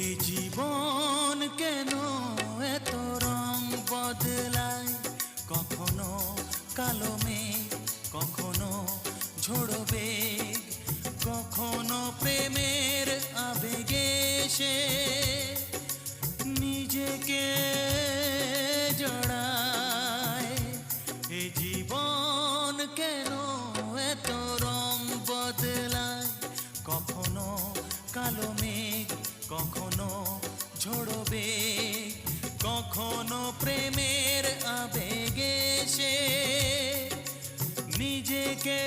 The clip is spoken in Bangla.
এ জীবন কেন এত রং বদলায়, কখনো কালো মেঘ, কখনো ঝোড়ো বেগ, কখনো প্রেমের আবেগে সে নিজেকে জড়ায়। এ জীবন কেন এত রং বদলায়, কখনো কালো মেঘ, কখনো ঝোড়ো বেগ, কখনো প্রেমের আবেগে সে নিজেকে